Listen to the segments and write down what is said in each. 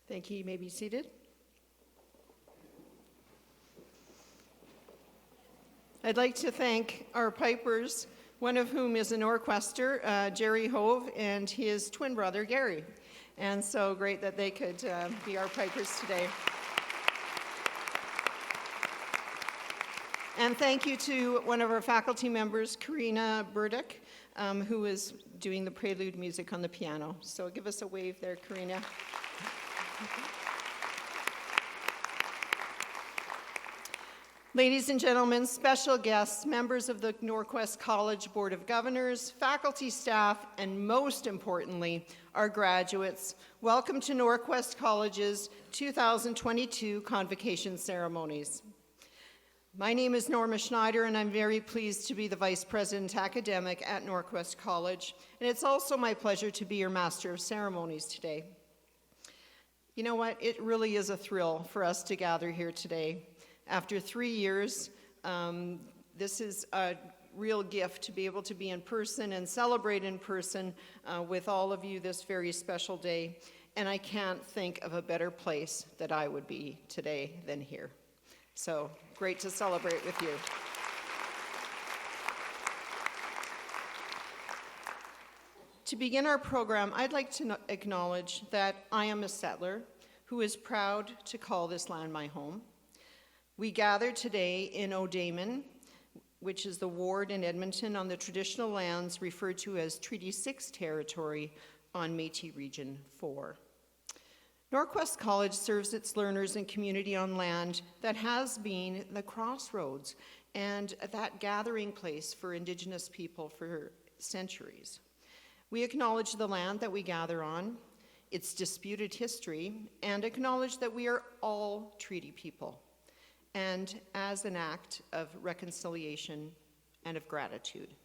Thank you. You may be seated. I'd like to thank our pipers, one of whom is a NorQuester, Jerry Hove, and his twin brother, Gary. And so great that they could be our pipers today. And thank you to one of our faculty members, Karina Burdick, who is doing the prelude music on the piano. So give us a wave there, Karina. Ladies and gentlemen, special guests, members of the NorQuest College Board of Governors, faculty, staff, and most importantly, our graduates, welcome to NorQuest College's 2022 Convocation ceremonies. My name is Norma Schneider, and I'm very pleased to be the Vice President Academic at NorQuest College, and it's also my pleasure to be your Master of Ceremonies today. You know what? It really is a thrill for us to gather here today. After 3 years, this is a real gift to be able to be in person and celebrate in person with all of you this very special day. And I can't think of a better place that I would be today than here. So great to celebrate with you. To begin our program, I'd like to acknowledge that I am a settler who is proud to call this land my home. We gather today in O'Daymon, which is the ward in Edmonton on the traditional lands referred to as Treaty 6 territory on Métis Region 4. NorQuest College serves its learners and community on land that has been the crossroads and that gathering place for Indigenous people for centuries. We acknowledge the land that we gather on, its disputed history, and acknowledge that we are all treaty people, and as an act of reconciliation and of gratitude.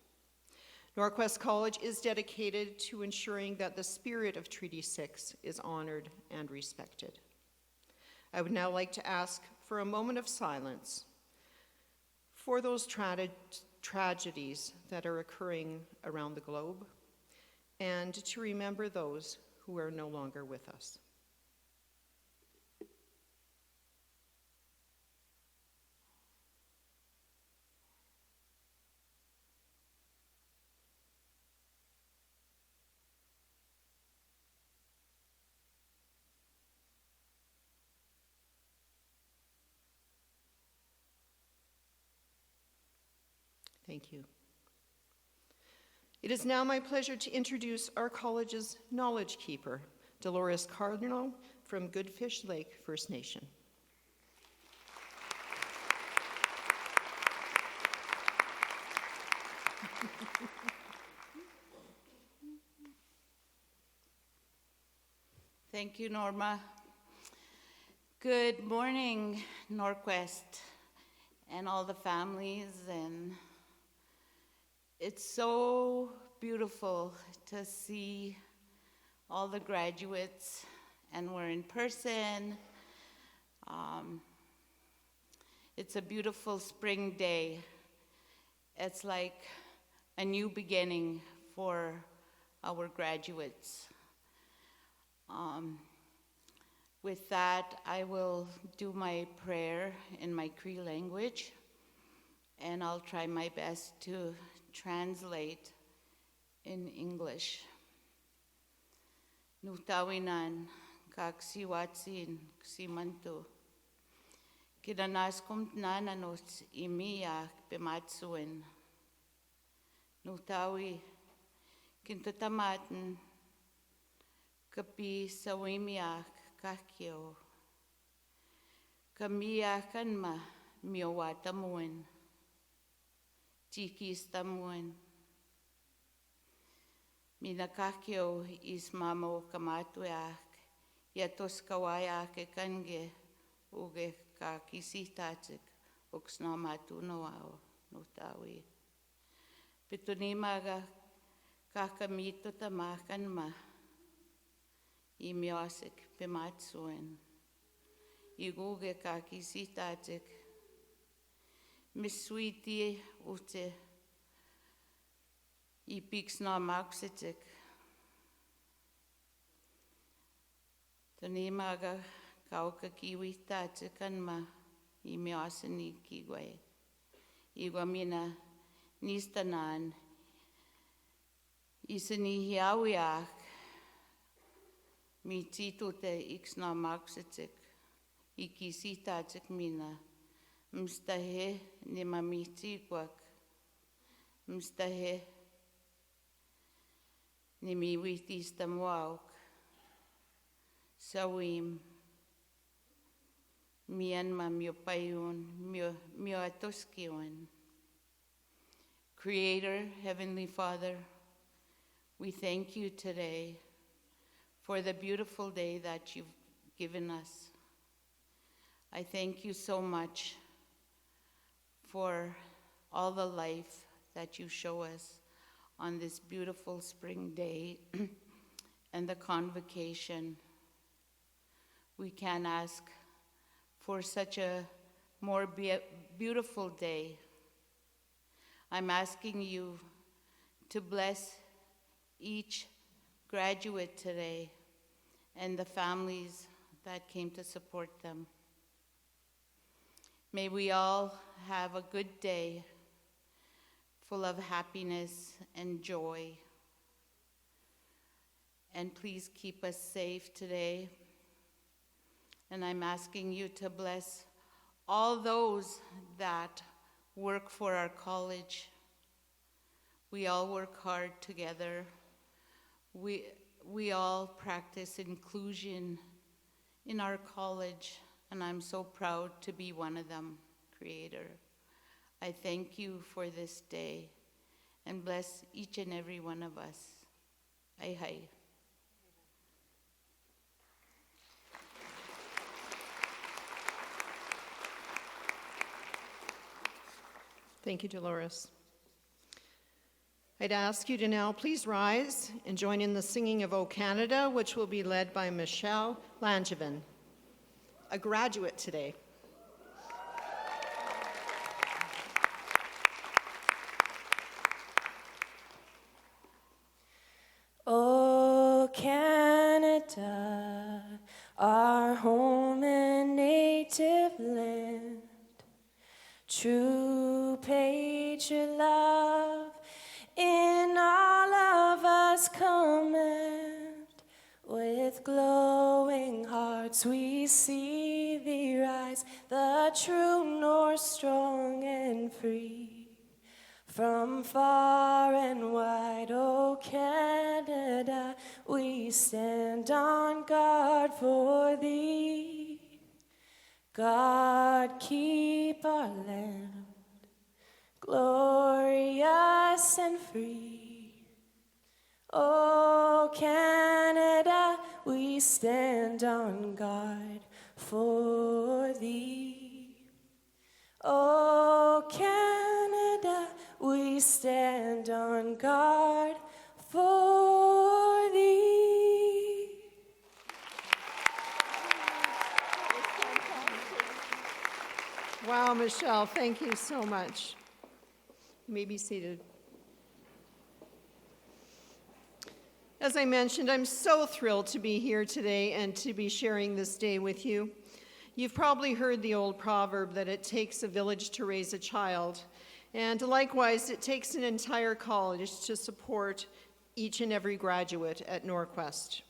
NorQuest College is dedicated to ensuring that the spirit of Treaty 6 is honored and respected. I would now like to ask for a moment of silence for those tragedies that are occurring around the globe, and to remember those who are no longer with us. Thank you. It is now my pleasure to introduce our college's knowledge keeper, Dolores Cardinal from Goodfish Lake First Nation. Thank you, Norma. Good morning, NorQuest, and all the families, and it's so beautiful to see all the graduates, and we're in person. It's a beautiful spring day. It's like a new beginning for our graduates. With that, I will do my prayer in my Cree language, and I'll try my best to translate in English. Nutawinan kak siwatsin simantu. Kidanaskum nananos imiyak bematsuen. Nutawi kintatamaten kapi sawimiyak kakyo. Kamiyakan ma miowatamuin. Tikistamuin. Minakakyo ismamo kamatuak. Yatos kawayak kange uge kakisitatik uksnamatunoao nutawi. Pitunimaga kakamito tamakan ma. Imiosik pimatsuen. Iguge kakisitatik. Missuiti ute. Ipiksna maksitik. Tani maga kauka kiwita tikan ma imi asani kigwe. Igwa mina nistanan isani hiawiak mi tito te iksna maksitik ikisita tik mina mstahe ni mamitikwak mstahe ni mi witista muauk sawim mian ma mio payun mio atoskiwan. Creator, Heavenly Father, we thank you today for the beautiful day that you've given us. I thank you so much for all the life that you show us on this beautiful spring day and the convocation. We can ask for such a more beautiful day. I'm asking you to bless each graduate today and the families that came to support them. May we all have a good day full of happiness and joy. And please keep us safe today. And I'm asking you to bless all those that work for our college. We all work hard together. We all practice inclusion in our college, and I'm so proud to be one of them, Creator. I thank you for this day, and bless each and every one of us. Aide. Thank you, Dolores. I'd ask you to now please rise and join in the singing of O Canada, which will be led by Michelle Langevin, a graduate today. O Canada, our home and native land, true patriot love in all of us command. With glowing hearts we see thee rise, the true north strong and free. From far and wide, O Canada, we stand on guard for thee. God, keep our land glorious and free. O Canada, we stand on guard for thee. O Canada, we stand on guard for thee. Wow, Michelle, thank you so much. You may be seated. As I mentioned, I'm so thrilled to be here today and to be sharing this day with you. You've probably heard the old proverb that it takes a village to raise a child, and likewise, it takes an entire college to support each and every graduate at NorQuest.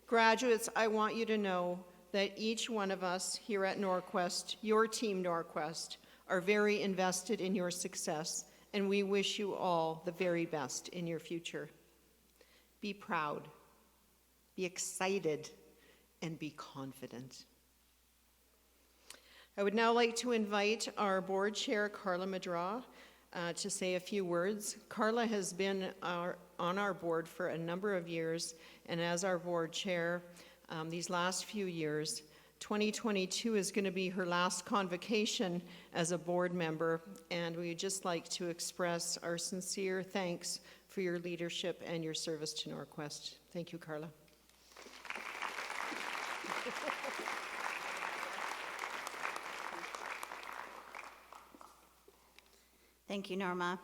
Graduates, I want you to know that each one of us here at NorQuest, your team NorQuest, are very invested in your success, and we wish you all the very best in your future. Be proud, be excited, and be confident. I would now like to invite our board chair, Carla Madra, to say a few words. Carla has been on our board for a number of years, and as our board chair these last few years, 2022 is going to be her last convocation as a board member, and we'd just like to express our sincere thanks for your leadership and your service to NorQuest. Thank you, Carla. Thank you, Norma.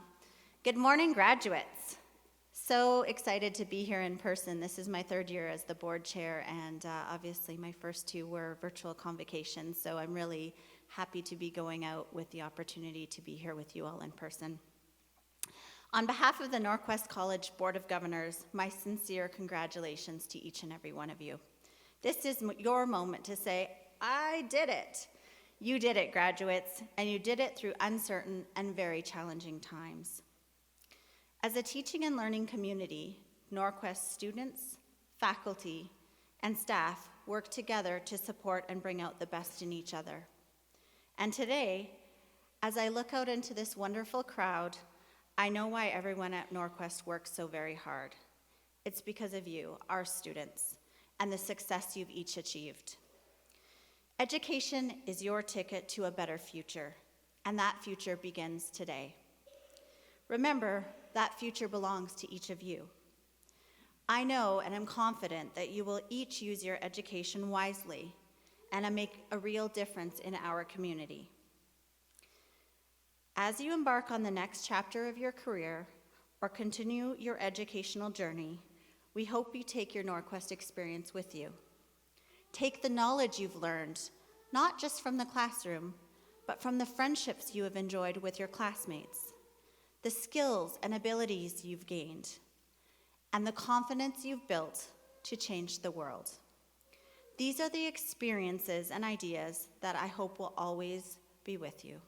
Good morning, graduates. So excited to be here in person. This is my third year as the board chair, and obviously my first two were virtual convocations, so I'm really happy to be going out with the opportunity to be here with you all in person. On behalf of the NorQuest College Board of Governors, my sincere congratulations to each and every one of you. This is your moment to say, I did it. You did it, graduates, and you did it through uncertain and very challenging times. As a teaching and learning community, NorQuest students, faculty, and staff work together to support and bring out the best in each other. And today, as I look out into this wonderful crowd, I know why everyone at NorQuest works so very hard. It's because of you, our students, and the success you've each achieved. Education is your ticket to a better future, and that future begins today. Remember, that future belongs to each of you. I know and am confident that you will each use your education wisely and make a real difference in our community. As you embark on the next chapter of your career or continue your educational journey, we hope you take your NorQuest experience with you. Take the knowledge you've learned, not just from the classroom, but from the friendships you have enjoyed with your classmates, the skills and abilities you've gained, and the confidence you've built to change the world. These are the experiences and ideas that I hope will always be with you.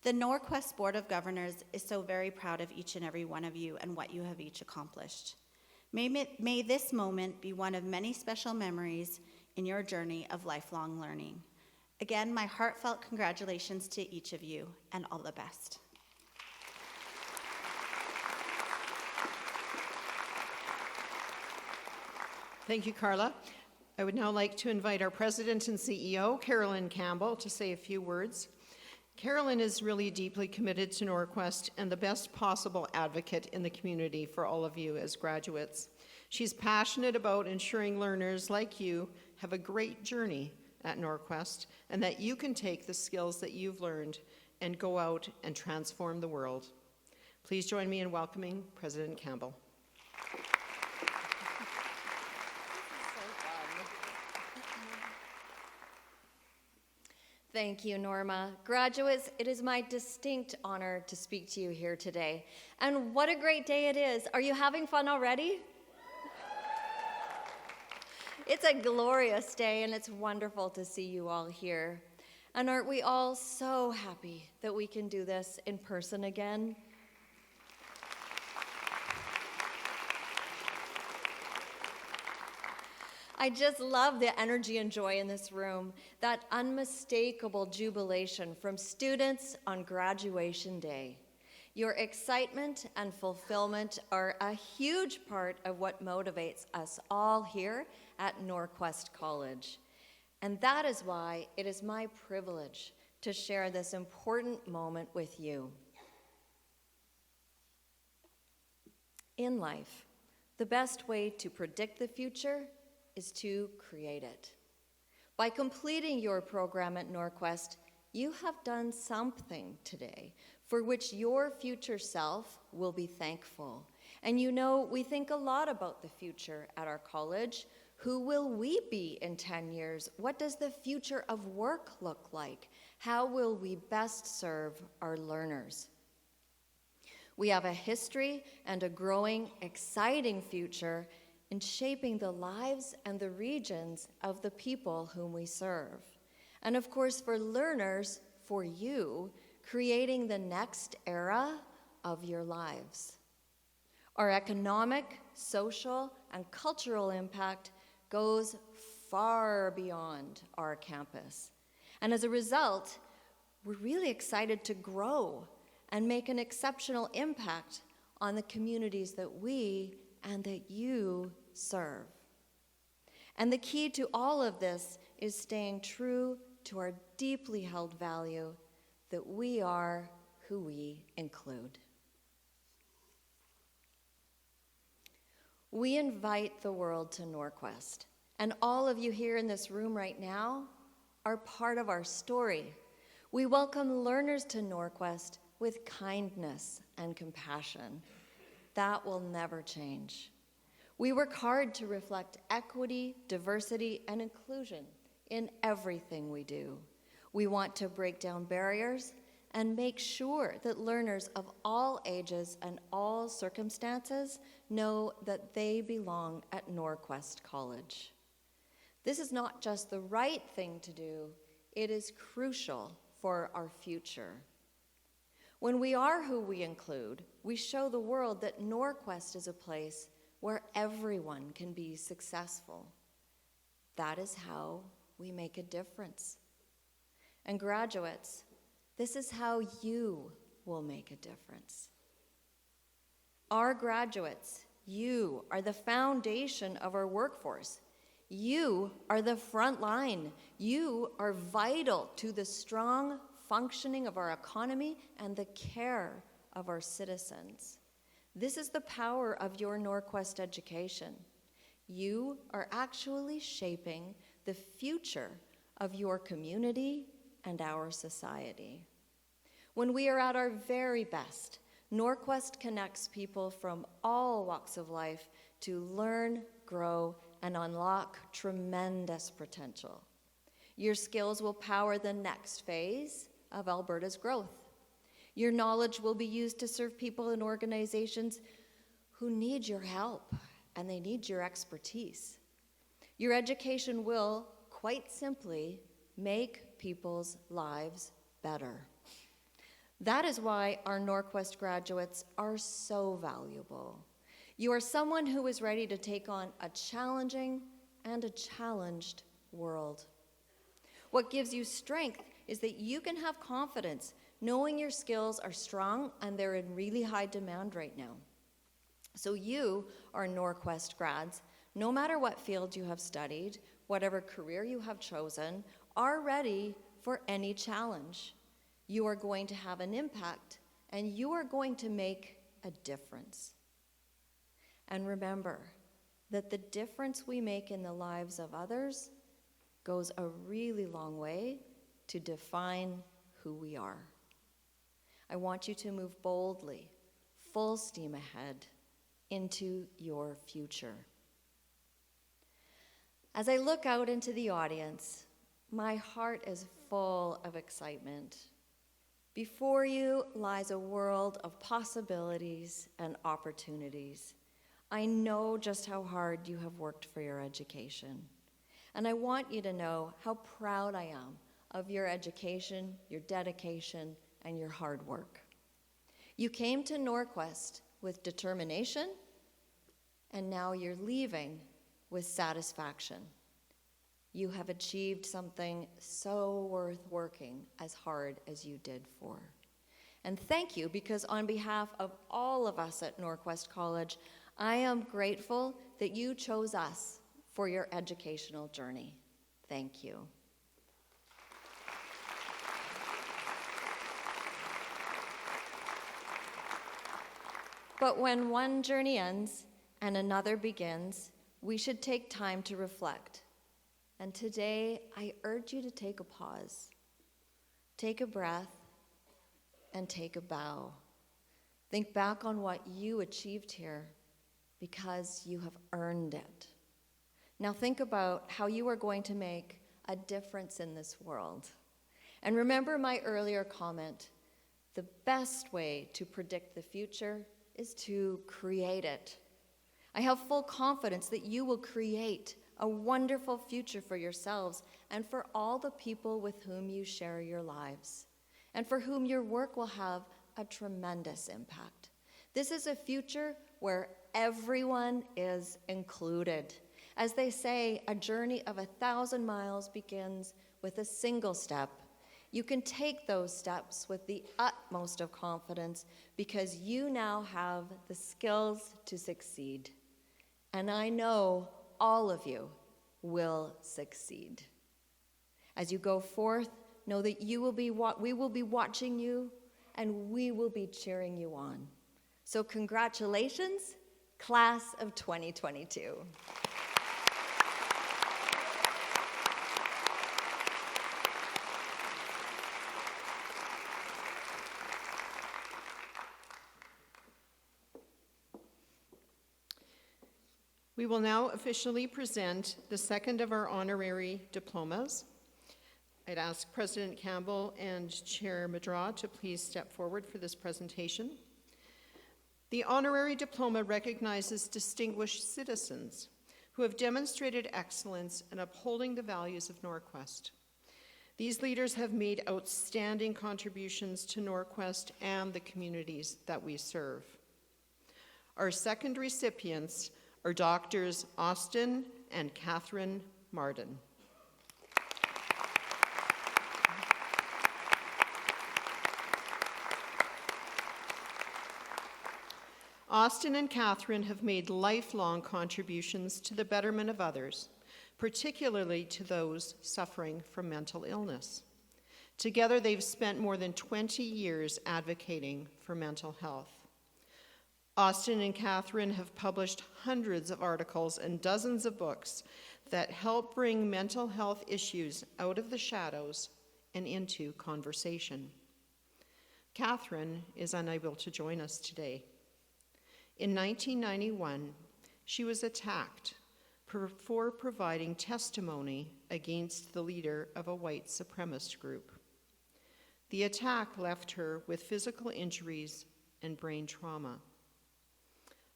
The NorQuest Board of Governors is so very proud of each and every one of you and what you have each accomplished. May this moment be one of many special memories in your journey of lifelong learning. Again, my heartfelt congratulations to each of you, and all the best. Thank you, Carla. I would now like to invite our President and CEO, Carolyn Campbell, to say a few words. Carolyn is really deeply committed to NorQuest and the best possible advocate in the community for all of you as graduates. She's passionate about ensuring learners like you have a great journey at NorQuest and that you can take the skills that you've learned and go out and transform the world. Please join me in welcoming President Campbell. Thank you, Norma. Graduates, it is my distinct honor to speak to you here today. And what a great day it is. Are you having fun already? It's a glorious day, and it's wonderful to see you all here. And aren't we all so happy that we can do this in person again? I just love the energy and joy in this room, that unmistakable jubilation from students on graduation day. Your excitement and fulfillment are a huge part of what motivates us all here at NorQuest College. And that is why it is my privilege to share this important moment with you. In life, the best way to predict the future is to create it. By completing your program at NorQuest, you have done something today for which your future self will be thankful. And you know, we think a lot about the future at our college. Who will we be in 10 years? What does the future of work look like? How will we best serve our learners? We have a history and a growing, exciting future in shaping the lives and the regions of the people whom we serve. And of course, for learners, for you, creating the next era of your lives. Our economic, social, and cultural impact goes far beyond our campus. And as a result, we're really excited to grow and make an exceptional impact on the communities that we and that you serve. And the key to all of this is staying true to our deeply held value that we are who we include. We invite the world to NorQuest, and all of you here in this room right now are part of our story. We welcome learners to NorQuest with kindness and compassion. That will never change. We work hard to reflect equity, diversity, and inclusion in everything we do. We want to break down barriers and make sure that learners of all ages and all circumstances know that they belong at NorQuest College. This is not just the right thing to do, it is crucial for our future. When we are who we include, we show the world that NorQuest is a place where everyone can be successful. That is how we make a difference. And graduates, this is how you will make a difference. Our graduates, you are the foundation of our workforce. You are the front line. You are vital to the strong functioning of our economy and the care of our citizens. This is the power of your NorQuest education. You are actually shaping the future of your community and our society. When we are at our very best, NorQuest connects people from all walks of life to learn, grow, and unlock tremendous potential. Your skills will power the next phase of Alberta's growth. Your knowledge will be used to serve people and organizations who need your help, and they need your expertise. Your education will, quite simply, make people's lives better. That is why our NorQuest graduates are so valuable. You are someone who is ready to take on a challenging and a challenged world. What gives you strength is that you can have confidence knowing your skills are strong and they're in really high demand right now. So you are NorQuest grads, no matter what field you have studied, whatever career you have chosen, are ready for any challenge. You are going to have an impact, and you are going to make a difference. And remember that the difference we make in the lives of others goes a really long way to define who we are. I want you to move boldly, full steam ahead, into your future. As I look out into the audience, my heart is full of excitement. Before you lies a world of possibilities and opportunities. I know just how hard you have worked for your education. And I want you to know how proud I am of your education, your dedication, and your hard work. You came to NorQuest with determination, and now you're leaving with satisfaction. You have achieved something so worth working as hard as you did for. And thank you, because on behalf of all of us at NorQuest College, I am grateful that you chose us for your educational journey. Thank you. But when one journey ends and another begins, we should take time to reflect. And today, I urge you to take a pause, take a breath, and take a bow. Think back on what you achieved here, because you have earned it. Now think about how you are going to make a difference in this world. And remember my earlier comment, the best way to predict the future is to create it. I have full confidence that you will create a wonderful future for yourselves and for all the people with whom you share your lives, and for whom your work will have a tremendous impact. This is a future where everyone is included. As they say, a journey of 1,000 miles begins with a single step. You can take those steps with the utmost of confidence because you now have the skills to succeed. And I know all of you will succeed. As you go forth, know that we will be watching you and we will be cheering you on. So congratulations, class of 2022. We will now officially present the second of our honorary diplomas. I'd ask President Campbell and Chair Madra to please step forward for this presentation. The honorary diploma recognizes distinguished citizens who have demonstrated excellence in upholding the values of NorQuest. These leaders have made outstanding contributions to NorQuest and the communities that we serve. Our second recipients are Doctors Austin and Catherine Mardon. Austin and Catherine have made lifelong contributions to the betterment of others, particularly to those suffering from mental illness. Together, they've spent more than 20 years advocating for mental health. Austin and Catherine have published hundreds of articles and dozens of books that help bring mental health issues out of the shadows and into conversation. Catherine is unable to join us today. In 1991, she was attacked for providing testimony against the leader of a white supremacist group. The attack left her with physical injuries and brain trauma.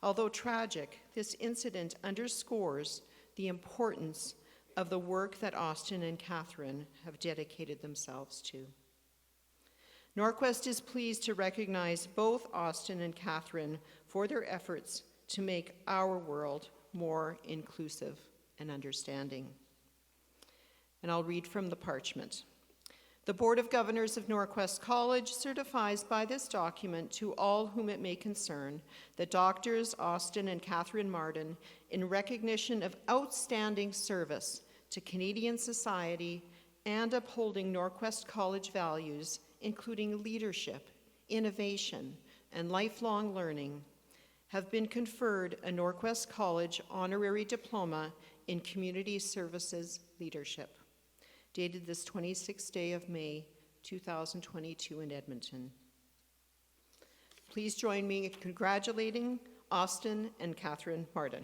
Although tragic, this incident underscores the importance of the work that Austin and Catherine have dedicated themselves to. NorQuest is pleased to recognize both Austin and Catherine for their efforts to make our world more inclusive and understanding. And I'll read from the parchment. The Board of Governors of NorQuest College certifies by this document to all whom it may concern that Doctors Austin and Catherine Mardon, in recognition of outstanding service to Canadian society and upholding NorQuest College values, including leadership, innovation, and lifelong learning, have been conferred a NorQuest College Honorary Diploma in Community Services Leadership, dated this 26th day of May, 2022 in Edmonton. Please join me in congratulating Austin and Catherine Mardon.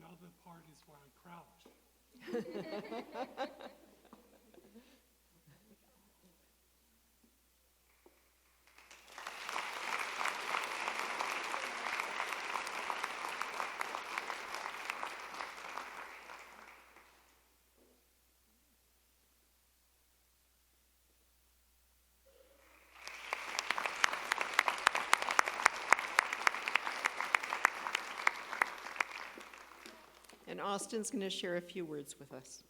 Now the part is where I crouch. And Austin's going to share a few words with us.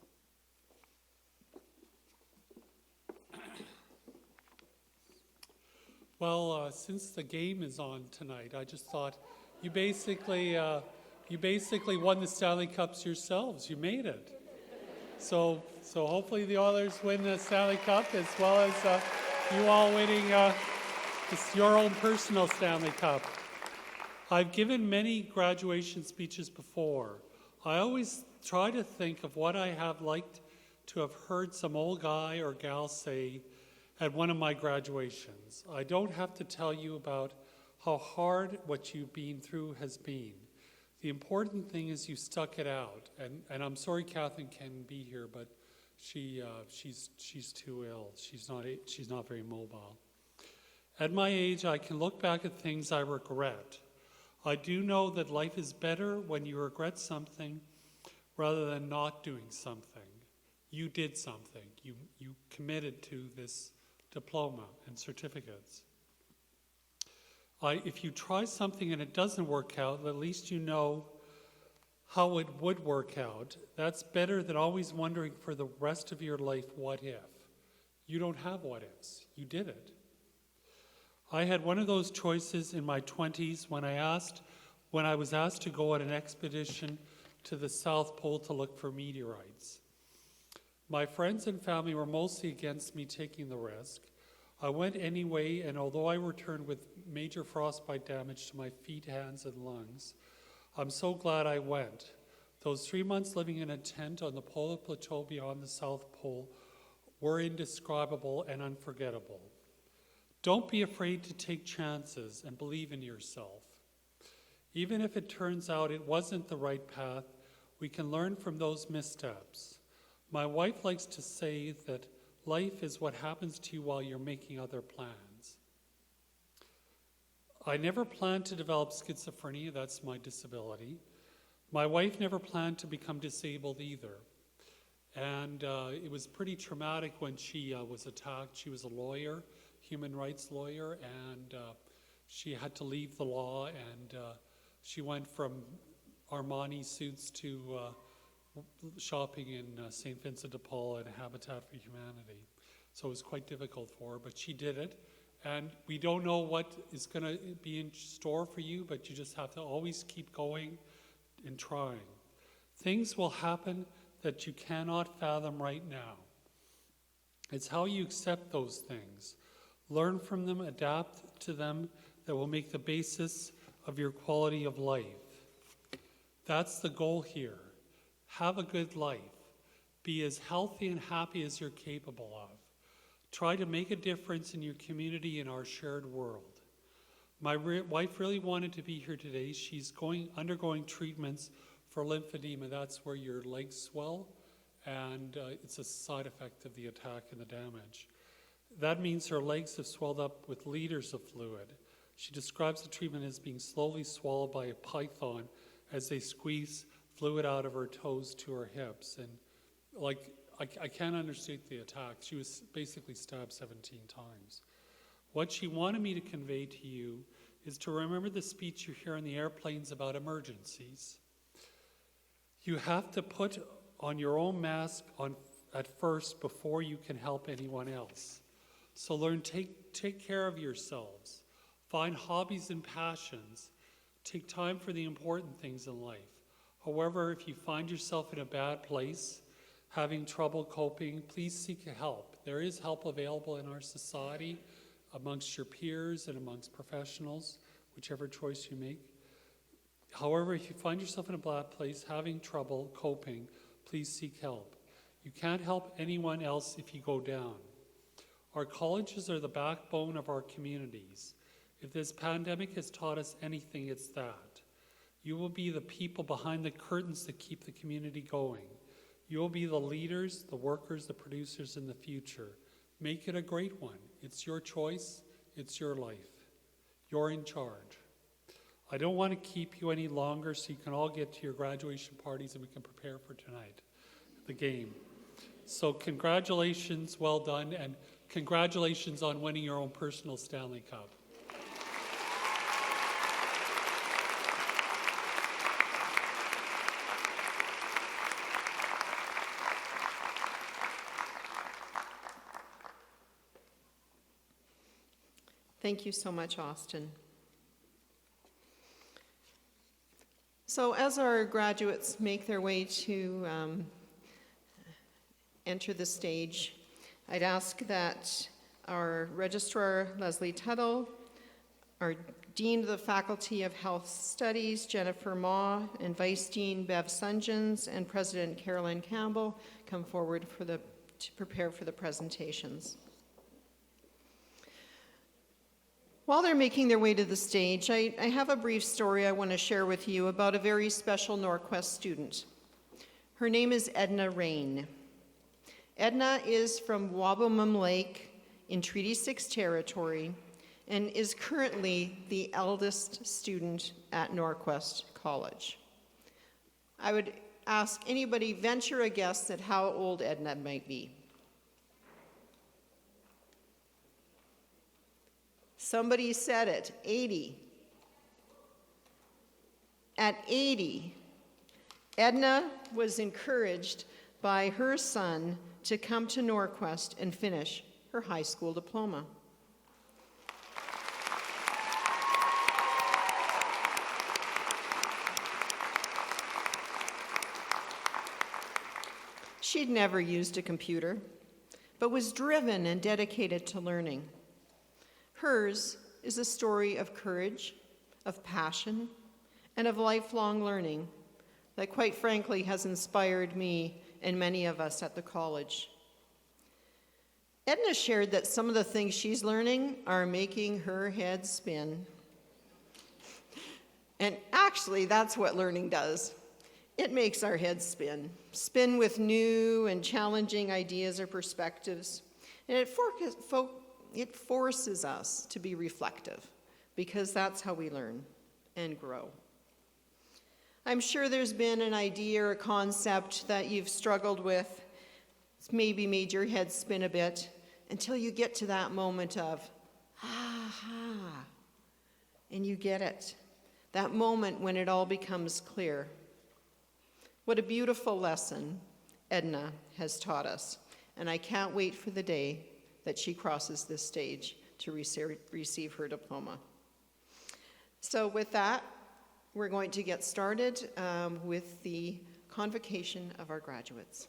Well, since the game is on tonight, I just thought you basically won the Stanley Cups yourselves. You made it. So hopefully the Oilers win the Stanley Cup as well as you all winning your own personal Stanley Cup. I've given many graduation speeches before. I always try to think of what I have liked to have heard some old guy or gal say at one of my graduations. I don't have to tell you about how hard what you've been through has been. The important thing is you stuck it out. And I'm sorry Catherine can't be here, but she's too ill. She's not very mobile. At my age, I can look back at things I regret. I do know that life is better when you regret something rather than not doing something. You did something. You committed to this diploma and certificates. If you try something and it doesn't work out, at least you know how it would work out. That's better than always wondering for the rest of your life, what if? You don't have what ifs. You did it. I had one of those choices in my 20s when I was asked to go on an expedition to the South Pole to look for meteorites. My friends and family were mostly against me taking the risk. I went anyway, and although I returned with major frostbite damage to my feet, hands, and lungs, I'm so glad I went. Those 3 months living in a tent on the polar plateau beyond the South Pole were indescribable and unforgettable. Don't be afraid to take chances and believe in yourself. Even if it turns out it wasn't the right path, we can learn from those missteps. My wife likes to say that life is what happens to you while you're making other plans. I never planned to develop schizophrenia, that's my disability. My wife never planned to become disabled either. And it was pretty traumatic when she was attacked. She was a lawyer, human rights lawyer, and she had to leave the law, and she went from Armani suits to shopping in St. Vincent de Paul and Habitat for Humanity. So it was quite difficult for her, but she did it. And we don't know what is going to be in store for you, but you just have to always keep going and trying. Things will happen that you cannot fathom right now. It's how you accept those things, learn from them, adapt to them, that will make the basis of your quality of life. That's the goal here. Have a good life. Be as healthy and happy as you're capable of. Try to make a difference in your community and our shared world. My wife really wanted to be here today. She's undergoing treatments for lymphedema. That's where your legs swell, and it's a side effect of the attack and the damage. That means her legs have swelled up with liters of fluid. She describes the treatment as being slowly swallowed by a python as they squeeze fluid out of her toes to her hips. And I can't understate the attack. She was basically stabbed 17 times. What she wanted me to convey to you is to remember the speech you hear in the airplanes about emergencies. You have to put on your own mask at first before you can help anyone else. So learn, take care of yourselves. Find hobbies and passions. Take time for the important things in life. However, if you find yourself in a bad place, having trouble coping, please seek help. There is help available in our society amongst your peers and amongst professionals, whichever choice you make. However, if you find yourself in a bad place, having trouble coping, please seek help. You can't help anyone else if you go down. Our colleges are the backbone of our communities. If this pandemic has taught us anything, it's that. You will be the people behind the curtains that keep the community going. You will be the leaders, the workers, the producers in the future. Make it a great one. It's your choice. It's your life. You're in charge. I don't want to keep you any longer so you can all get to your graduation parties and we can prepare for tonight, the game. So congratulations, well done, and congratulations on winning your own personal Stanley Cup. Thank you so much, Austin. So as our graduates make their way to enter the stage, I'd ask that our Registrar, Leslie Tuttle, our Dean of the Faculty of Health Studies, Jennifer Maw, and Vice Dean Bev Sunjans, and President Carolyn Campbell come forward to prepare for the presentations. While they're making their way to the stage, I have a brief story I want to share with you about a very special NorQuest student. Her name is Edna Rain. Edna is from Wabbomam Lake in Treaty 6 territory and is currently the eldest student at NorQuest College. I would ask anybody, venture a guess at how old Edna might be. Somebody said it, 80. At 80, Edna was encouraged by her son to come to NorQuest and finish her high school diploma. She'd never used a computer, but was driven and dedicated to learning. Hers is a story of courage, of passion, and of lifelong learning, that quite frankly has inspired me and many of us at the college. Edna shared that some of the things she's learning are making her head spin. And actually, that's what learning does. It makes our heads spin with new and challenging ideas or perspectives. And it forces us to be reflective, because that's how we learn and grow. I'm sure there's been an idea or a concept that you've struggled with. It's maybe made your head spin a bit until you get to that moment of, aha, and you get it. That moment when it all becomes clear. What a beautiful lesson Edna has taught us, and I can't wait for the day that she crosses this stage to receive her diploma. So with that, we're going to get started with the convocation of our graduates.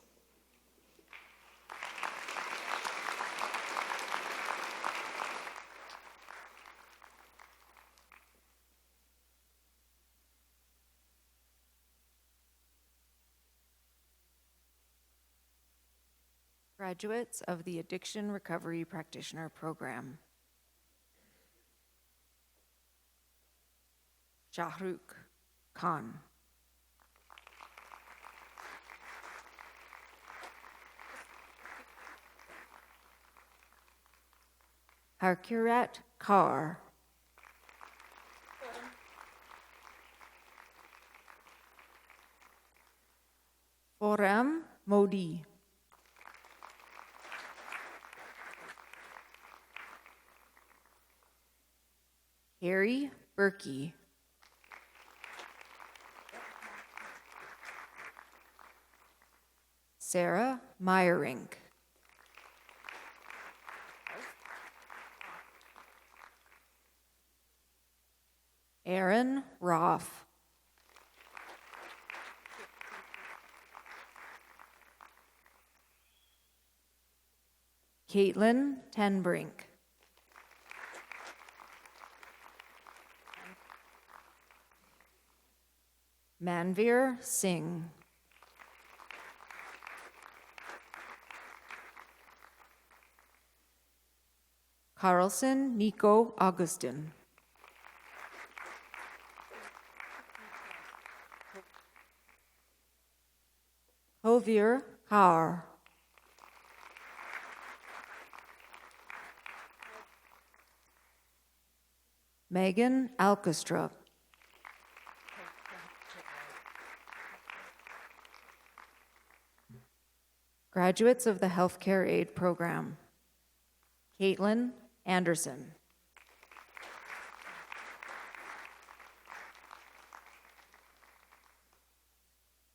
Graduates of the Addiction Recovery Practitioner Program. Shahrukh Khan. Harkirat Kaur. Foram Modi. Harry Berkey. Sarah Meyerink. Aaron Roth. Caitlin Tenbrink. Manveer Singh. Carlson Nico Augustin. Hovir Kaur. Megan Alcastrup. Graduates of the Healthcare Aide Program. Caitlin Anderson.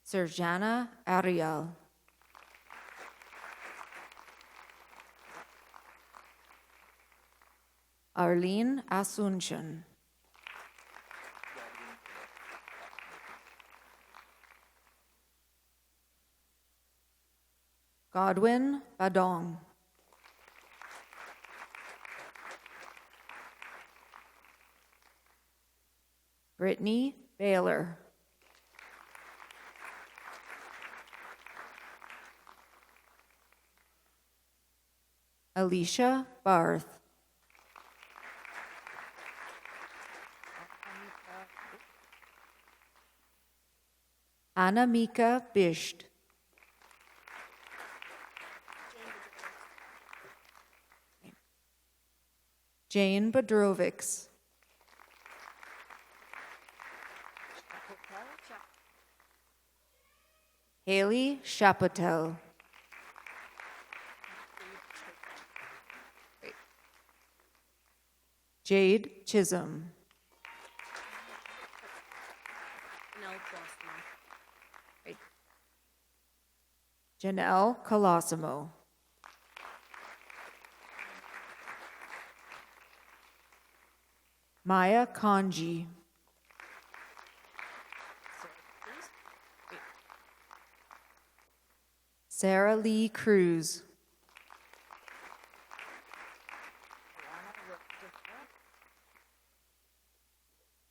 Serjana Ariel. Arlene Asuncion. Godwin Badong. Brittany Baylor. Alicia Barth. Anamika Bisht. Jane Bodrovics. Haley Chapotel. Jade Chisholm. Janelle Colosimo. Maya Kanji. Sarah Lee Cruz.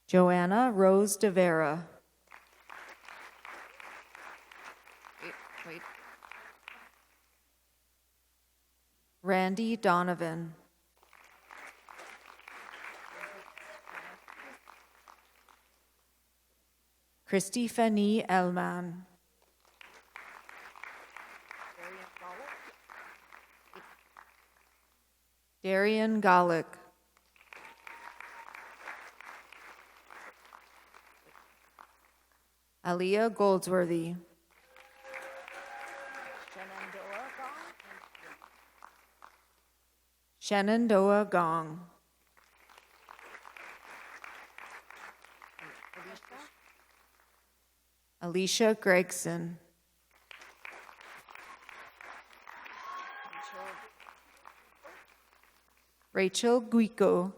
Joanna Rose De Vera. Randy Donovan. Christy Fanny Elman. Darian Golick. Aliyah Goldsworthy. Shenandoah Gong. Alicia Gregson. Rachel Guico.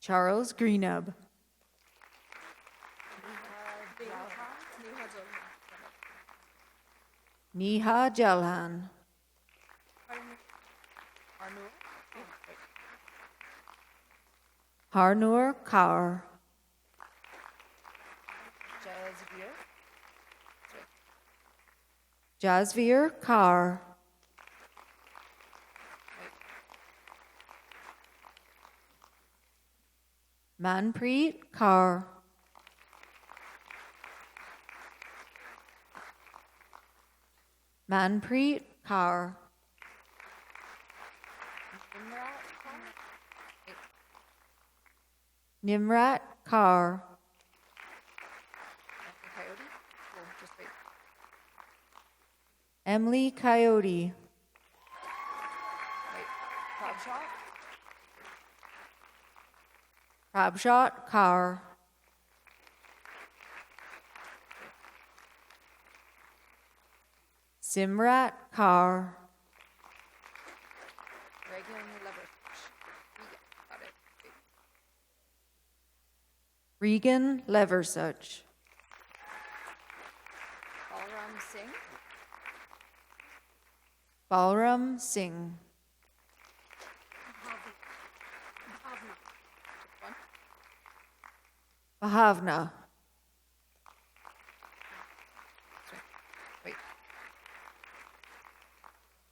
Charles Greenub. Neha Jalhan. Harnoor Kaur. Jasveer Kaur. Manpreet Kaur. Manpreet Kaur. Nimrat Kaur. Emily Coyote. Prabjot Kaur. Simrat Kaur. Regan Leversuch. Balram Singh. Bhavna.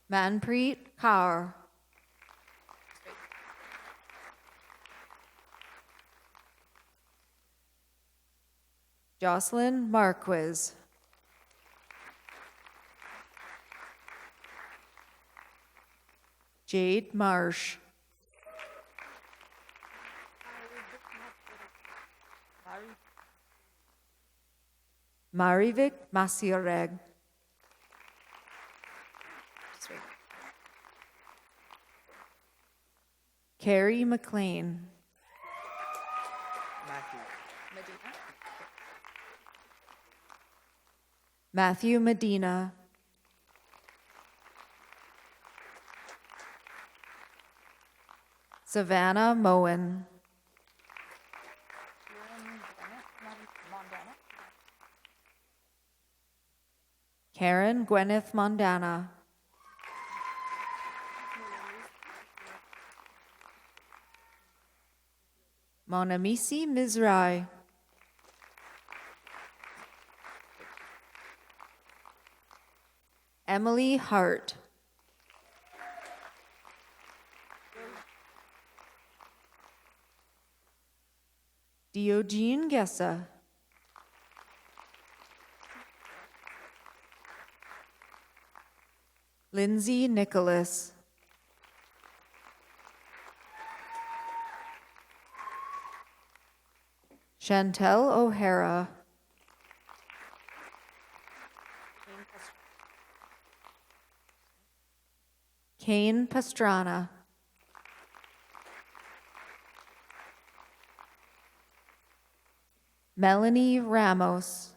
Manpreet Kaur. Jocelyn Marquez. Jade Marsh. Marivik Masireg. Carrie McLean. Matthew Medina. Savannah Moen. Karen Gwyneth Mondana. Monamisi Mizrai. Emily Hart. Diogene Gessa. Lindsay Nicholas. Chantel O'Hara. Kane Pastrana. Melanie Ramos.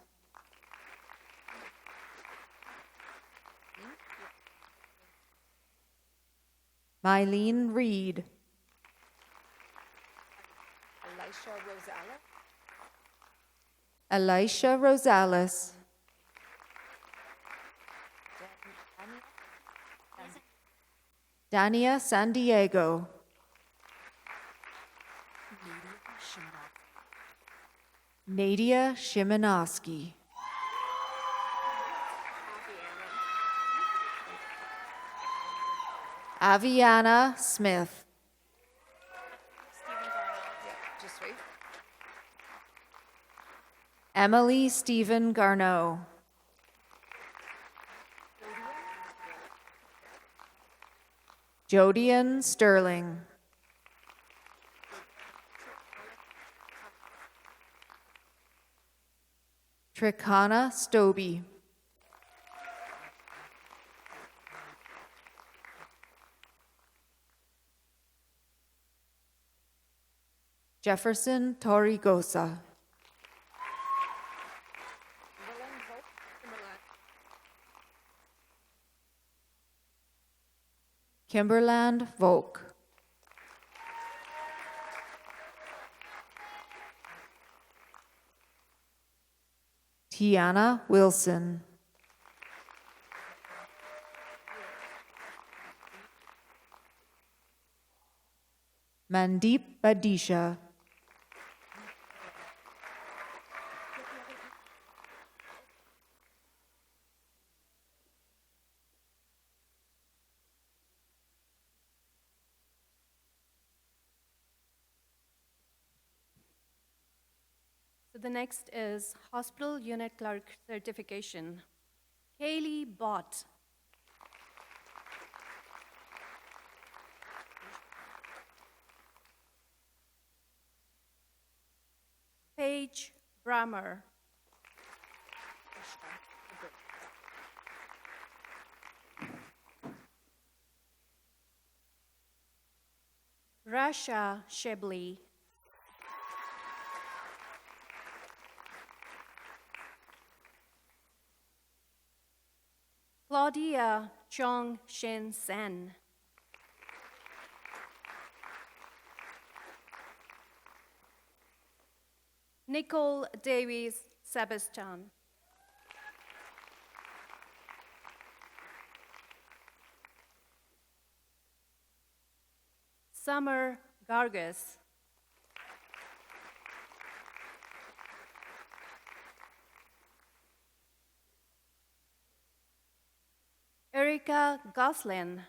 Mylene Reed. Elisha Rosales. Dania San Diego. Nadia Shimanowski. Aviana Smith. Emily Stephen Garneau. Jodian Sterling. Trikana Stobie. Jefferson Torrigosa. Kimberland Volk. Tiana Wilson. Mandeep Badisha. So the next is Hospital Unit Clerk Certification. Kaylee Bott. Paige Brammer. Rasha Shibley. Claudia Chong Shin Sen. Nicole Davies Sebastian. Summer Gargas. Erica Goslin.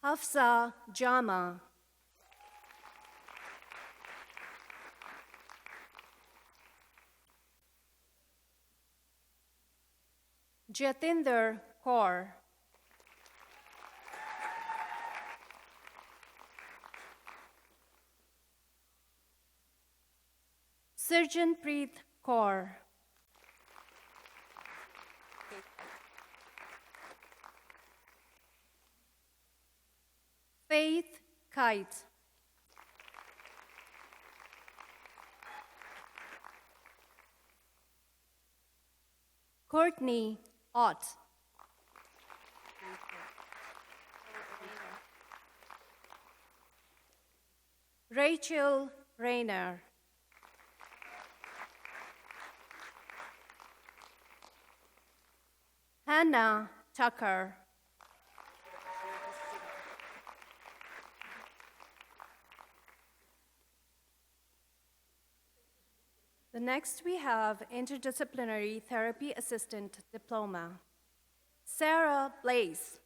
Hafsa Jama. Jatinder Kaur. Surgeon Preet Kaur. Faith Kite. Courtney Ott. Rachel Rayner. Hannah Tucker. The next we have Interdisciplinary Therapy Assistant Diploma. Sarah Blaze.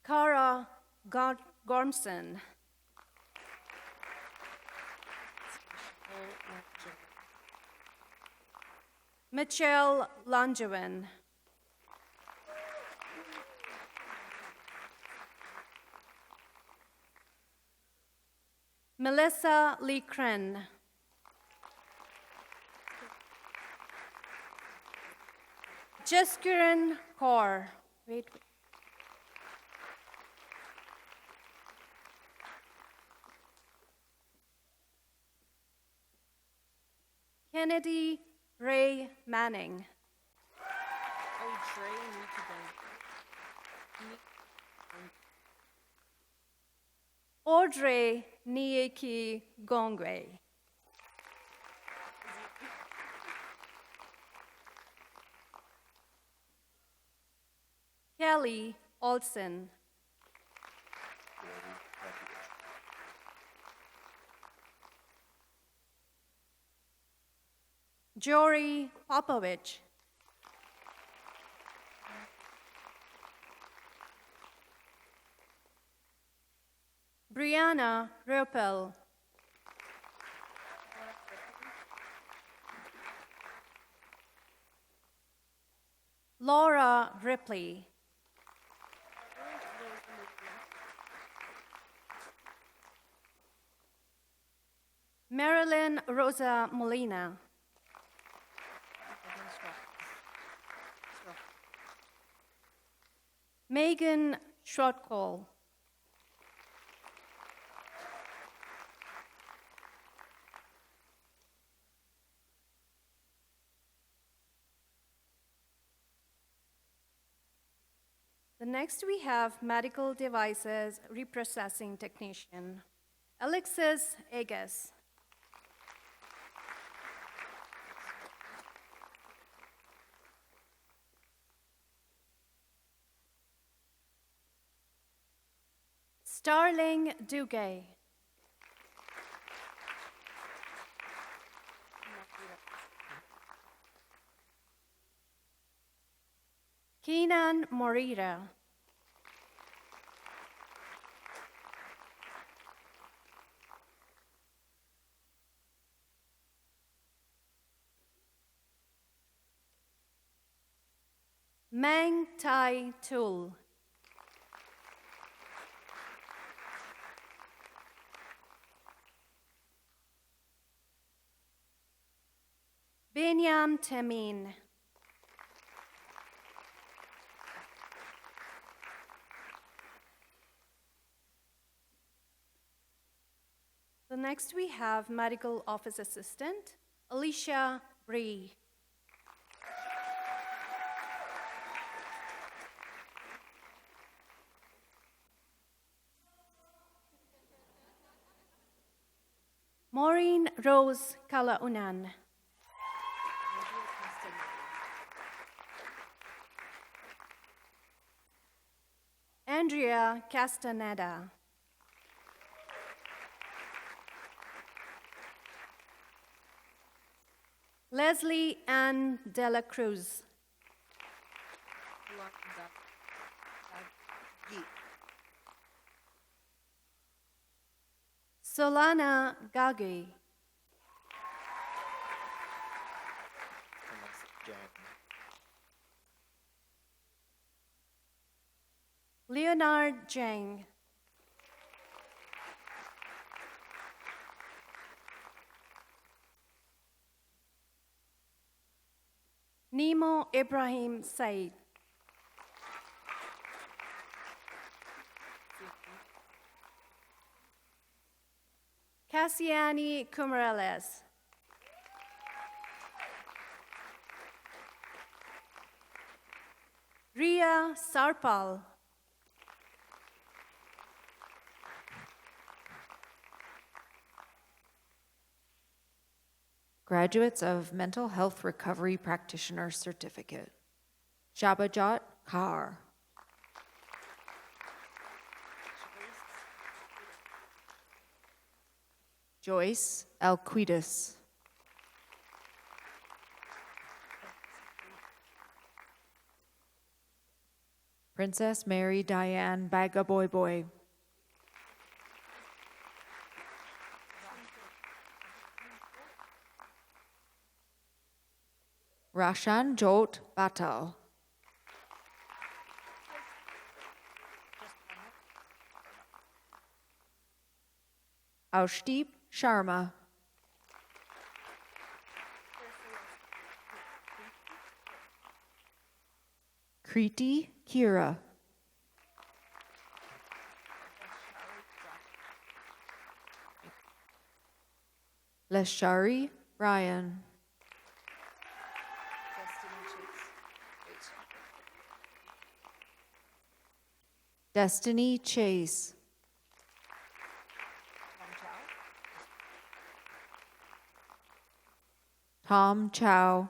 Cara Gormson. Michelle Langevin. Melissa Lee Kren. Jessica Kaur. Wait. Kennedy Ray Manning. Audrey Nieki Gongwe. Kelly Olson. Jory Popovich. Brianna Ruppel. Laura Ripley. Marilyn Rosa Molina. Megan Schrotkol. The next we have medical devices reprocessing technician, Alexis Egas. Starling Dugay. Keenan Morita. Mang Tai Tul. Binyam Temin. So next we have medical office assistant, Alicia Bree. Maureen Rose Kalaunan. Andrea Castaneda. Leslie Ann Dela Cruz. Solana Gagi. Leonard Jang. Nemo Ibrahim Said. Cassiani Cumareles. Ria Sarpal. Graduates of Mental Health Recovery Practitioner Certificate, Shabajot Kaur. Joyce Alquidas. Princess Mary Diane Bagaboy. Rashan Jot Batal. Aushdeep Sharma. Kriti Kira. Leshari Ryan. Destiny Chase. Tom Chow.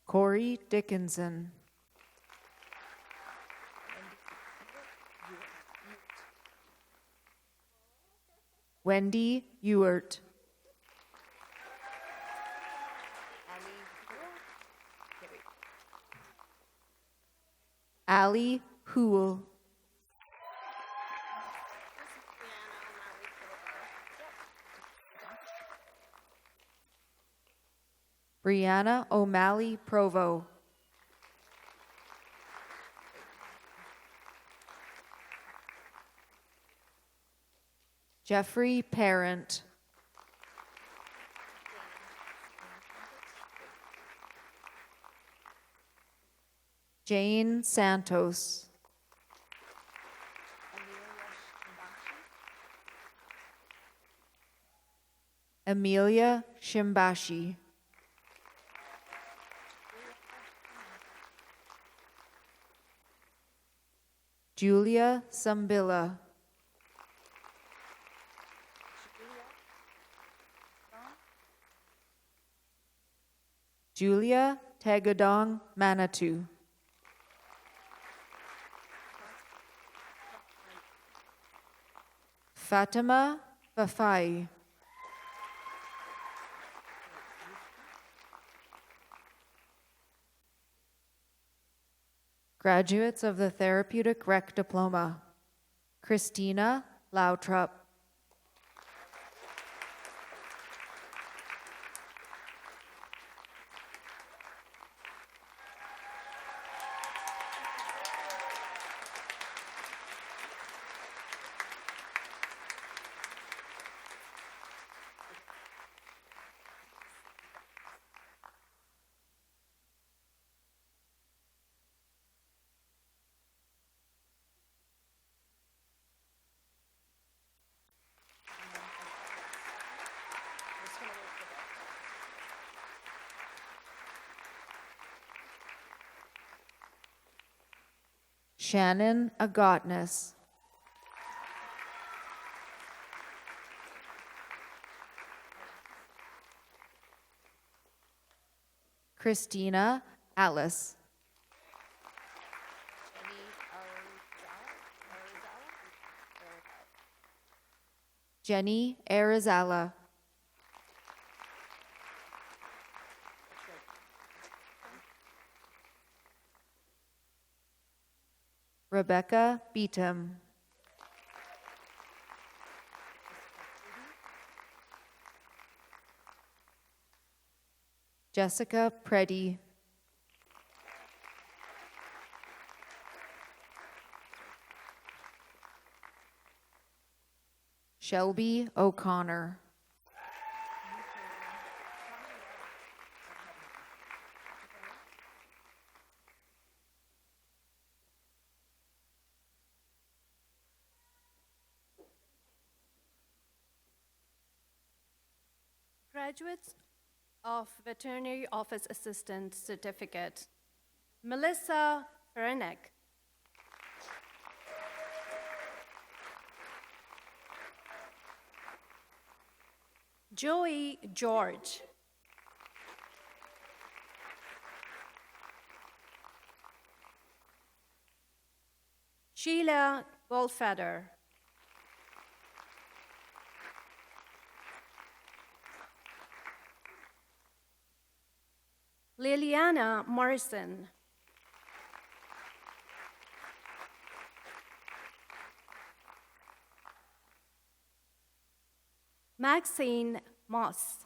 Corey Dickinson. Wendy Ewert. Ali Hool. Brianna O'Malley Provo. Jeffrey Parent. Jane Santos. Amelia Shimbashi. Julia Sambilla. Julia Tagadong Manitou. Fatima Fafai. Graduates of the Therapeutic Rec Diploma. Christina Lautrup. Shannon Agotness. Christina Alice. Jenny Arizala. Rebecca Beatham. Jessica Preddy. Shelby O'Connor. Graduates of Veterinary Office Assistant Certificate, Melissa Ferenek. Joey George. Sheila Goldfeder. Liliana Morrison. Maxine Moss.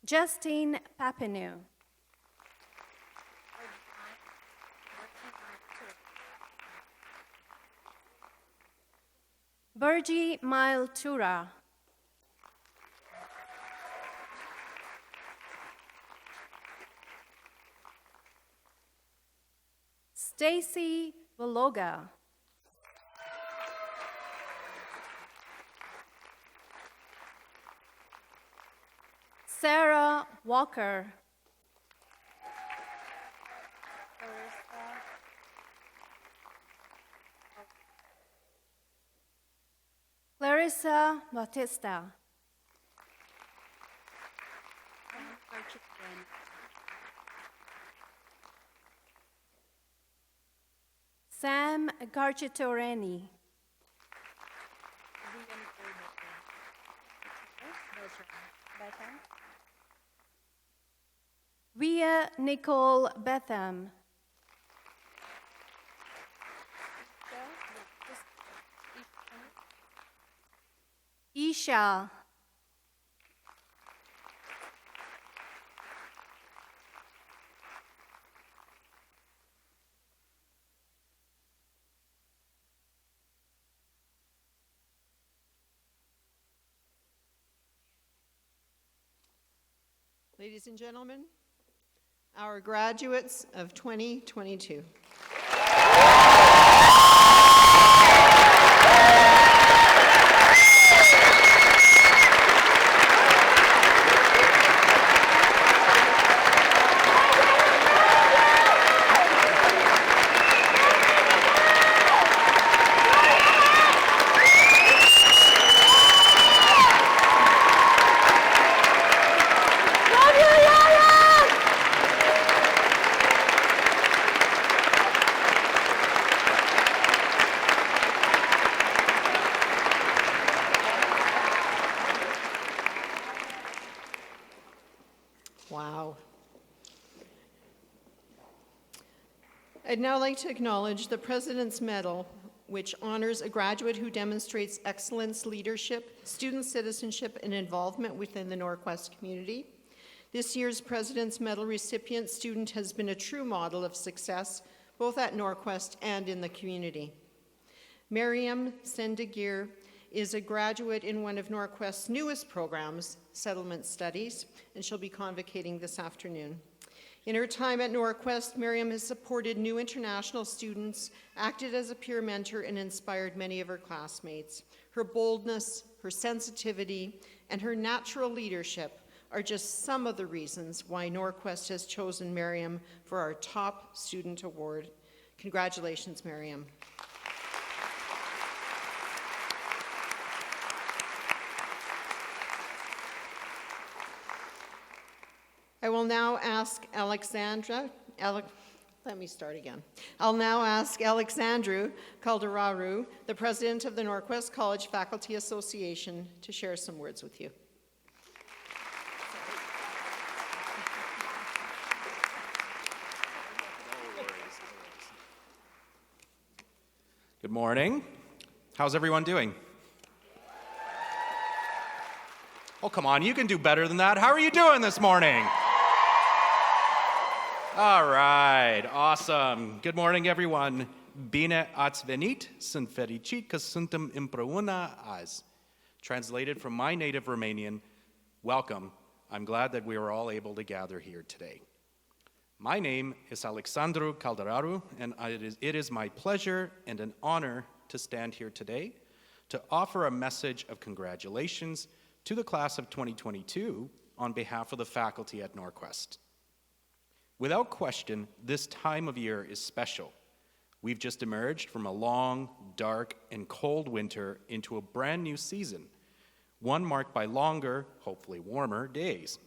Justine Papineau. Burji Mailtura. Stacy Valoga. Sarah Walker. Clarissa Batista. Sam Garchitoreni. Via Nicole Betham. Isha. Ladies and gentlemen, our graduates of 2022. Wow. I'd now like to acknowledge the President's Medal, which honors a graduate who demonstrates excellence, leadership, student citizenship, and involvement within the NorQuest community. This year's President's Medal recipient student has been a true model of success, both at NorQuest and in the community. Miriam Sendagir is a graduate in one of NorQuest's newest programs, Settlement Studies, and she'll be convocating this afternoon. In her time at NorQuest, Miriam has supported new international students, acted as a peer mentor, and inspired many of her classmates. Her boldness, her sensitivity, and her natural leadership are just some of the reasons why NorQuest has chosen Miriam for our top student award. Congratulations, Miriam. I will now ask I'll now ask Alexandru Calderaru, the president of the NorQuest College Faculty Association, to share some words with you. Good morning. How's everyone doing? Oh, come on, you can do better than that. How are you doing this morning? All right, awesome. Good morning, everyone. Bine ați venit, sunt fericit că suntem împreună azi. Translated from my native Romanian, welcome. I'm glad that we are all able to gather here today. My name is Alexandru Calderaru, and it is my pleasure and an honor to stand here today to offer a message of congratulations to the class of 2022 on behalf of the faculty at NorQuest. Without question, this time of year is special. We've just emerged from a long, dark, and cold winter into a brand new season, one marked by longer, hopefully warmer, days.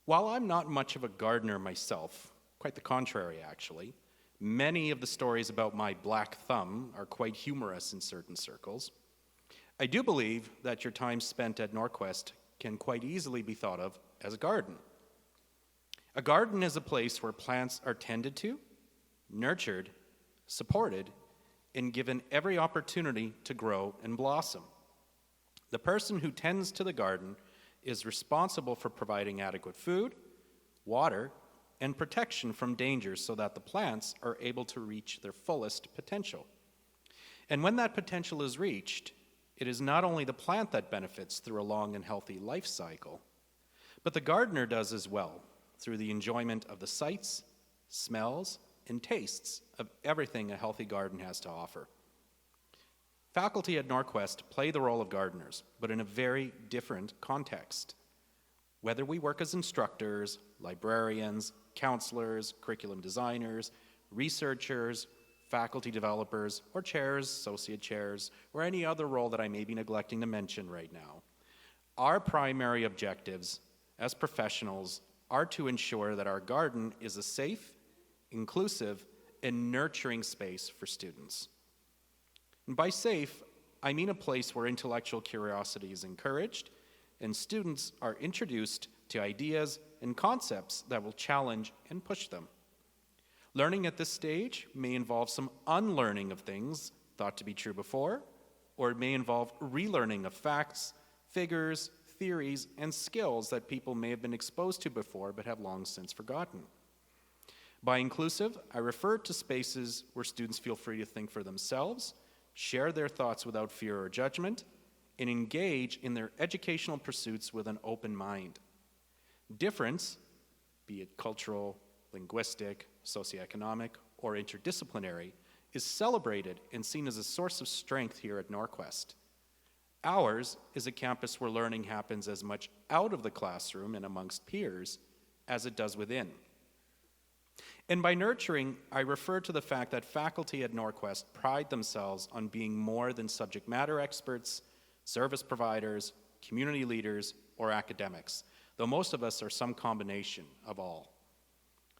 While I'm not much of a gardener myself, quite the contrary actually, many of the stories about my black thumb are quite humorous in certain circles. I do believe that your time spent at NorQuest can quite easily be thought of as a garden. A garden is a place where plants are tended to, nurtured, supported, and given every opportunity to grow and blossom. The person who tends to the garden is responsible for providing adequate food, water, and protection from dangers so that the plants are able to reach their fullest potential. And when that potential is reached, it is not only the plant that benefits through a long and healthy life cycle, but the gardener does as well, through the enjoyment of the sights, smells, and tastes of everything a healthy garden has to offer. Faculty at NorQuest play the role of gardeners, but in a very different context. Whether we work as instructors, librarians, counselors, curriculum designers, researchers, faculty developers, or chairs, associate chairs, or any other role that I may be neglecting to mention right now, our primary objectives as professionals are to ensure that our garden is a safe, inclusive, and nurturing space for students. And by safe, I mean a place where intellectual curiosity is encouraged and students are introduced to ideas and concepts that will challenge and push them. Learning at this stage may involve some unlearning of things thought to be true before, or it may involve relearning of facts, figures, theories, and skills that people may have been exposed to before but have long since forgotten. By inclusive, I refer to spaces where students feel free to think for themselves, share their thoughts without fear or judgment, and engage in their educational pursuits with an open mind. Difference, be it cultural, linguistic, socioeconomic, or interdisciplinary, is celebrated and seen as a source of strength here at NorQuest. Ours is a campus where learning happens as much out of the classroom and amongst peers as it does within. And by nurturing, I refer to the fact that faculty at NorQuest pride themselves on being more than subject matter experts, service providers, community leaders, or academics, though most of us are some combination of all.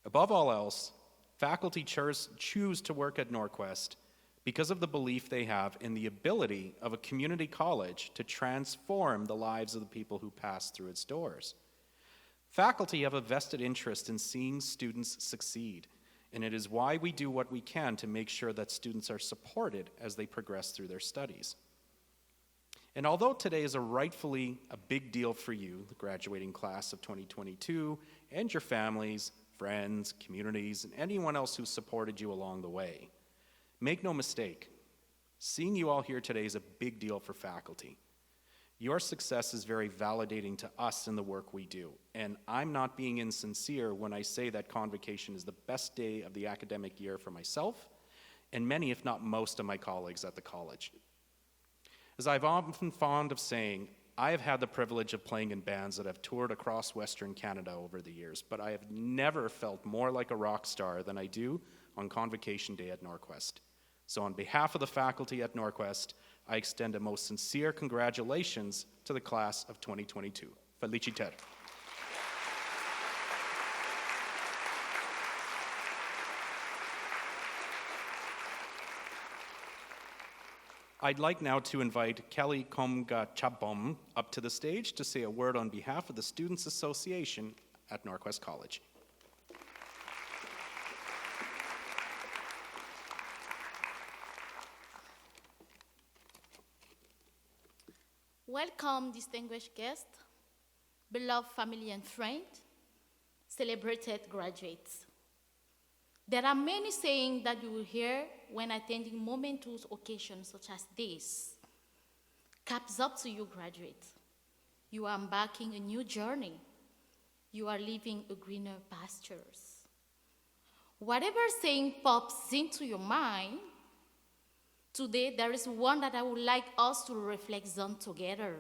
Above all else, faculty choose to work at NorQuest because of the belief they have in the ability of a community college to transform the lives of the people who pass through its doors. Faculty have a vested interest in seeing students succeed, and it is why we do what we can to make sure that students are supported as they progress through their studies. And although today is rightfully a big deal for you, the graduating class of 2022, and your families, friends, communities, and anyone else who supported you along the way, make no mistake, seeing you all here today is a big deal for faculty. Your success is very validating to us in the work we do, and I'm not being insincere when I say that Convocation is the best day of the academic year for myself and many, if not most, of my colleagues at the college. As I've often fond of saying, I have had the privilege of playing in bands that have toured across Western Canada over the years, but I have never felt more like a rock star than I do on Convocation Day at NorQuest. So on behalf of the faculty at NorQuest, I extend a most sincere congratulations to the class of 2022. Feliciter. I'd like now to invite Kelly Komga-Chabom up to the stage to say a word on behalf of the Students Association at NorQuest College. Welcome, distinguished guests, beloved family and friends, celebrated graduates. There are many sayings that you will hear when attending momentous occasions such as this. Caps up to you, graduates. You are embarking a new journey. You are living a greener pastures. Whatever saying pops into your mind, today, there is one that I would like us to reflect on together.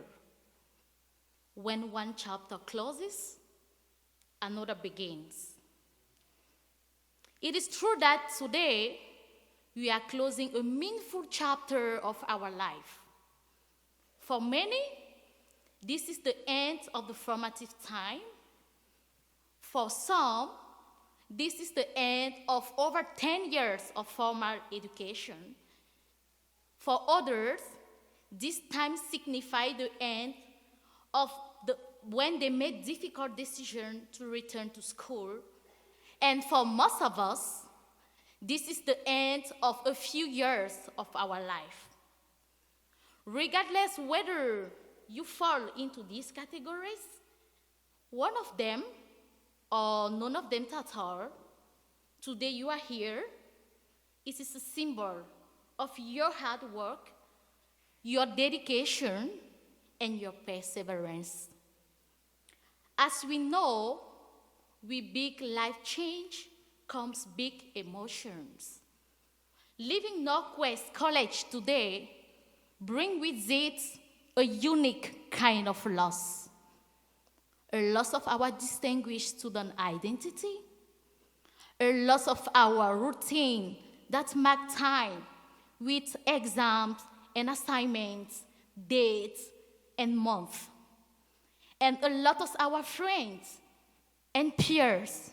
When one chapter closes, another begins. It is true that today, we are closing a meaningful chapter of our life. For many, this is the end of the formative time. For some, this is the end of over 10 years of formal education. For others, this time signifies the end of when they made difficult decisions to return to school. And for most of us, this is the end of a few years of our life. Regardless whether you fall into these categories, one of them or none of them at all, today you are here. It is a symbol of your hard work, your dedication, and your perseverance. As we know, with big life change comes big emotions. Leaving NorQuest College today brings with it a unique kind of loss. A loss of our distinguished student identity, a loss of our routine that mark time with exams and assignments, dates, and months. And a lot of our friends and peers,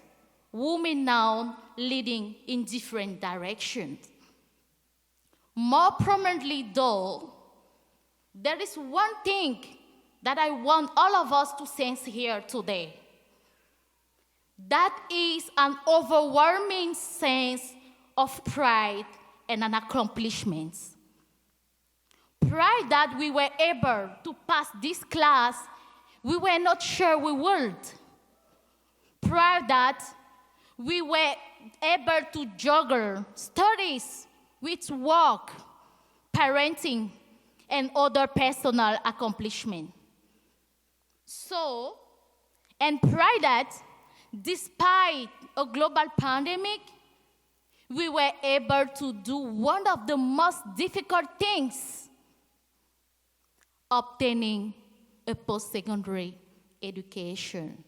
women now leading in different directions. More prominently, though, there is one thing that I want all of us to sense here today. That is an overwhelming sense of pride and an accomplishment. Pride that we were able to pass this class, we were not sure we would. Pride that we were able to juggle studies with work, parenting, and other personal accomplishments. So, and pride that despite a global pandemic, we were able to do one of the most difficult things, obtaining a post-secondary education.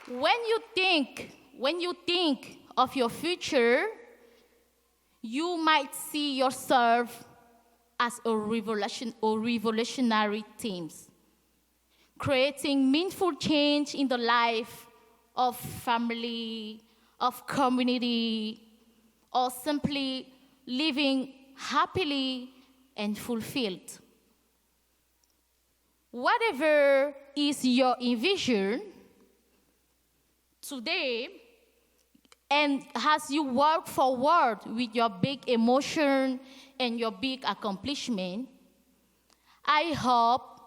When you think of your future, you might see yourself as a revolutionary teams, creating meaningful change in the life of family, of community, or simply living happily and fulfilled. Whatever is your vision today, and as you work forward with your big emotion and your big accomplishment, I hope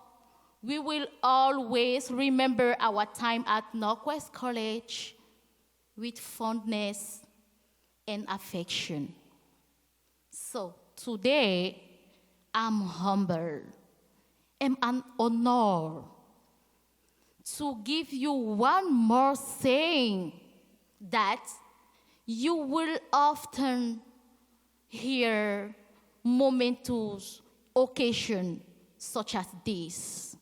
we will always remember our time at NorQuest College with fondness and affection. So today, I'm humbled and an honor to give you one more saying that you will often hear momentous occasion such as this.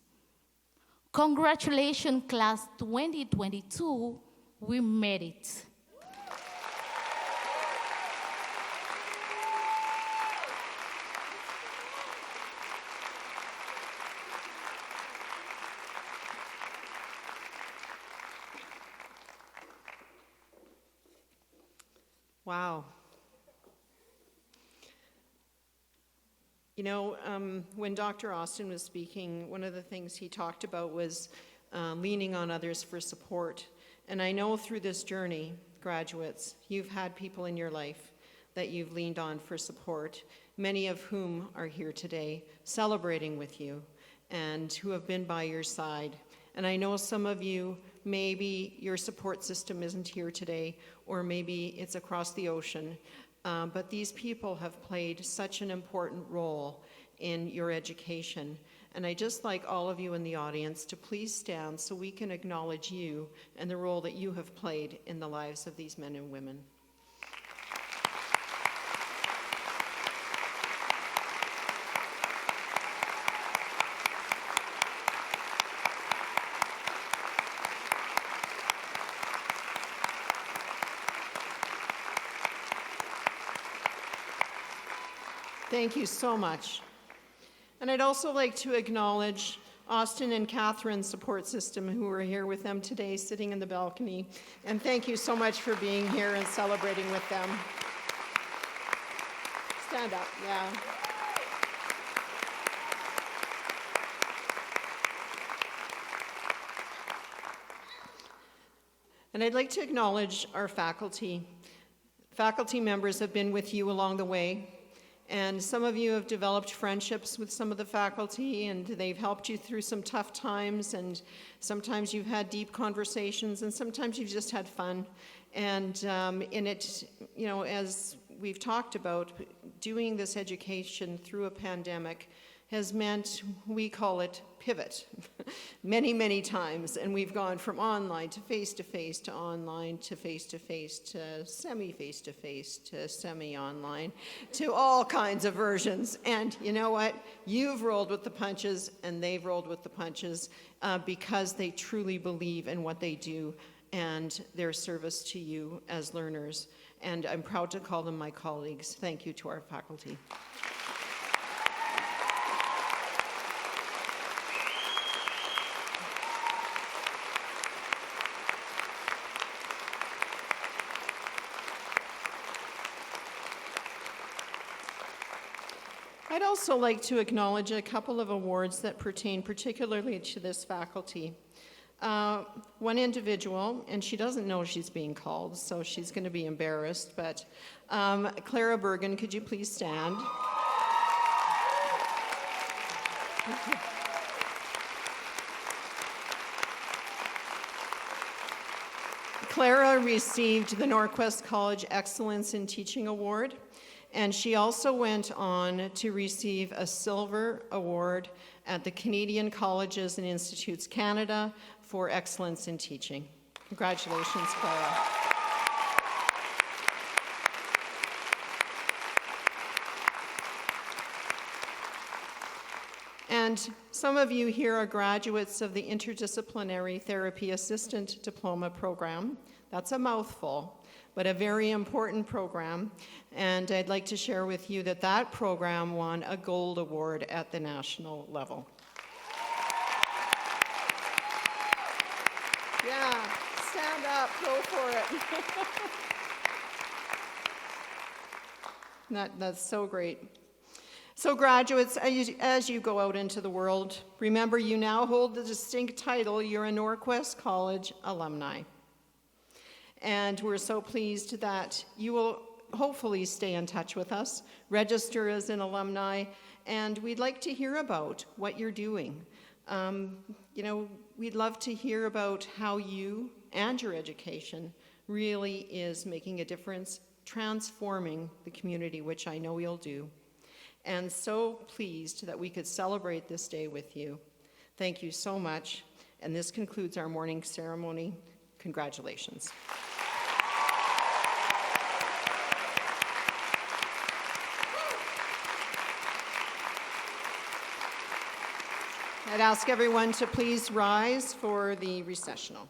Congratulations, class 2022, we made it. Wow. You know, when Dr. Austin was speaking, one of the things he talked about was leaning on others for support. And I know through this journey, graduates, you've had people in your life that you've leaned on for support, many of whom are here today celebrating with you and who have been by your side. And I know some of you, maybe your support system isn't here today, or maybe it's across the ocean, but these people have played such an important role in your education. And I'd just like all of you in the audience to please stand so we can acknowledge you and the role that you have played in the lives of these men and women. Thank you so much. And I'd also like to acknowledge Austin and Catherine's support system who are here with them today, sitting in the balcony. And thank you so much for being here and celebrating with them. Stand up, yeah. And I'd like to acknowledge our faculty. Faculty members have been with you along the way. And some of you have developed friendships with some of the faculty, and they've helped you through some tough times, and sometimes you've had deep conversations, and sometimes you've just had fun. And in it, you know, as we've talked about, doing this education through a pandemic has meant, we call it pivot, many, many times. And we've gone from online to face-to-face to online to face-to-face to semi-face-to-face to semi-online to all kinds of versions. And you know what? You've rolled with the punches and they've rolled with the punches because they truly believe in what they do and their service to you as learners. And I'm proud to call them my colleagues. Thank you to our faculty. I'd also like to acknowledge a couple of awards that pertain particularly to this faculty. One individual, and she doesn't know she's being called, so she's going to be embarrassed, but Clara Bergen, could you please stand? Clara received the NorQuest College Excellence in Teaching Award, and she also went on to receive a silver award at the Canadian Colleges and Institutes Canada for excellence in teaching. Congratulations, Clara. And some of you here are graduates of the Interdisciplinary Therapy Assistant Diploma program. That's a mouthful, but a very important program. And I'd like to share with you that that program won a gold award at the national level. Yeah, stand up, go for it. That's so great. So graduates, as you go out into the world, remember you now hold the distinct title, you're a NorQuest College alumni. And we're so pleased that you will hopefully stay in touch with us, register as an alumni, and we'd like to hear about what you're doing. We'd love to hear about how you and your education really is making a difference, transforming the community, which I know you'll do. And so pleased that we could celebrate this day with you. Thank you so much. And this concludes our morning ceremony. Congratulations. I'd ask everyone to please rise for the recessional.